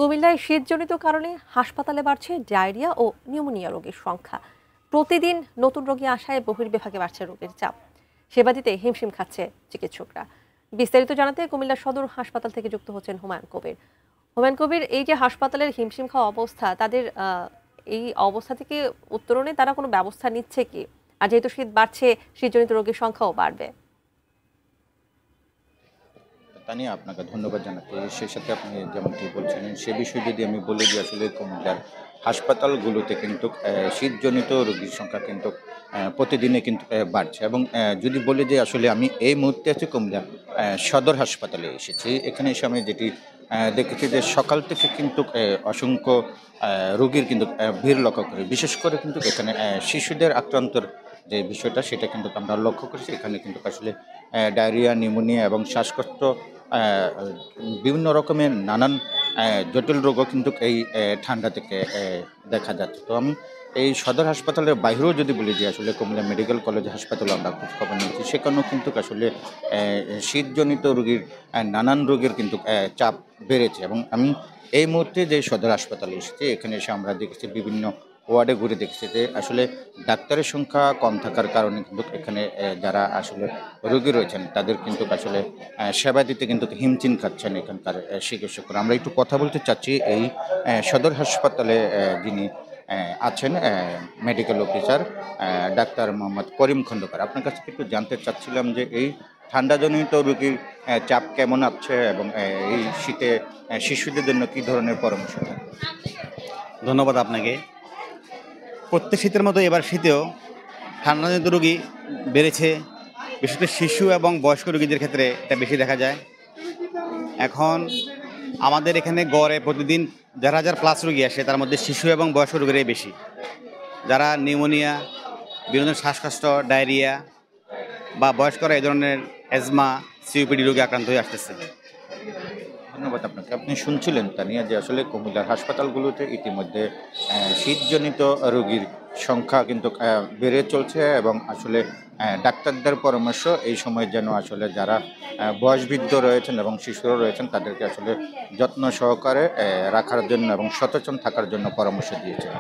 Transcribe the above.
কুমিল্লায় শীতজনিত কারণে হাসপাতালে বাড়ছে ডায়রিয়া ও নিউমোনিয়া রোগীর সংখ্যা। প্রতিদিন নতুন রোগী আসায় বহির্বিভাগে বাড়ছে রোগীর চাপ। সেবা দিতে হিমশিম খাচ্ছে চিকিৎসকরা। বিস্তারিত জানাতে কুমিল্লা সদর হাসপাতাল থেকে যুক্ত হচ্ছেন হুমায়ুন কবির। হুমায়ুন কবির, এই যে হাসপাতালের হিমশিম খাওয়া অবস্থা, তাদের এই অবস্থা থেকে উত্তরণে তারা কোনো ব্যবস্থা নিচ্ছে কি? আর যেহেতু শীত বাড়ছে, শীতজনিত রোগীর সংখ্যাও বাড়বে। তানিয়া, আপনাকে ধন্যবাদ জানাতে সেই সাথে আপনি যেমনটি বলছিলেন সে বিষয়ে যদি আমি বলি যে আসলে কুমিল্লার হাসপাতালগুলোতে কিন্তু শীতজনিত রোগীর সংখ্যা কিন্তু প্রতিদিনে কিন্তু বাড়ছে এবং যদি বলি যে আসলে আমি এই মুহূর্তে আছি কুমিল্লা সদর হাসপাতালে এসেছি। এখানে এসে আমি যেটি দেখেছি যে সকাল থেকে কিন্তু অসংখ্য রোগীর কিন্তু ভিড় লক্ষ্য করি। বিশেষ করে কিন্তু এখানে শিশুদের আক্রান্তর যে বিষয়টা সেটা কিন্তু আমরা লক্ষ্য করেছি। এখানে কিন্তু আসলে ডায়রিয়া, নিউমোনিয়া এবং শ্বাসকষ্ট বিভিন্ন রকমের নানান জটিল রোগও কিন্তু এই ঠান্ডা থেকে দেখা যাচ্ছে। তো আমি এই সদর হাসপাতালের বাইরেও যদি বলি যে আসলে কুমিল্লা মেডিকেল কলেজ হাসপাতালে আমরা খোঁজখবর নিয়েছি, সেখানেও কিন্তু আসলে শীতজনিত রোগীর নানান রোগের কিন্তু চাপ বেড়েছে এবং আমি এই মুহূর্তে যে সদর হাসপাতালে এসেছি এখানে এসে আমরা দেখেছি বিভিন্ন ওয়ার্ডে ঘুরে দেখছি যে আসলে ডাক্তারের সংখ্যা কম থাকার কারণে কিন্তু এখানে যারা আসলে রোগী রয়েছেন তাদের কিন্তু আসলে সেবা দিতে কিন্তু হিমচিন খাচ্ছেন এখানকার চিকিৎসকরা। আমরা একটু কথা বলতে চাচ্ছি এই সদর হাসপাতালে যিনি আছেন মেডিকেল অফিসার ডাক্তার মোহাম্মদ করিম খন্দকার। আপনার কাছে একটু জানতে চাচ্ছিলাম যে এই ঠান্ডাজনিত রোগীর চাপ কেমন আছে এবং এই শীতে শিশুদের জন্য কী ধরনের পরামর্শ থাকবে? ধন্যবাদ আপনাকে। প্রত্যেক শীতের মতো এবার শীতেও ঠান্ডাজনিত রোগী বেড়েছে। বিশেষ করে শিশু এবং বয়স্ক রোগীদের ক্ষেত্রে এটা বেশি দেখা যায়। এখন আমাদের এখানে গড়ে প্রতিদিন ১,৫০০ প্লাস রোগী আসে, তার মধ্যে শিশু এবং বয়স্ক রোগীরাই বেশি। যারা নিউমোনিয়া, বিভিন্ন ধরনের শ্বাসকষ্ট, ডায়রিয়া বা বয়স্করা এই ধরনের অ্যাজমা, সিওপিডি রোগে আক্রান্ত হয়ে আসতেছে। ধন্যবাদ আপনাকে। আপনি শুনছিলেন তানিয়া যে আসলে কুমিল্লার হাসপাতালগুলোতে ইতিমধ্যে শীতজনিত রোগীর সংখ্যা কিন্তু বেড়ে চলছে এবং আসলে ডাক্তারদের পরামর্শ এই সময় যেন আসলে যারা বয়সবৃদ্ধ রয়েছেন এবং শিশুরা রয়েছেন তাদেরকে আসলে যত্ন সহকারে রাখার জন্য এবং সচেতন থাকার জন্য পরামর্শ দিয়েছেন।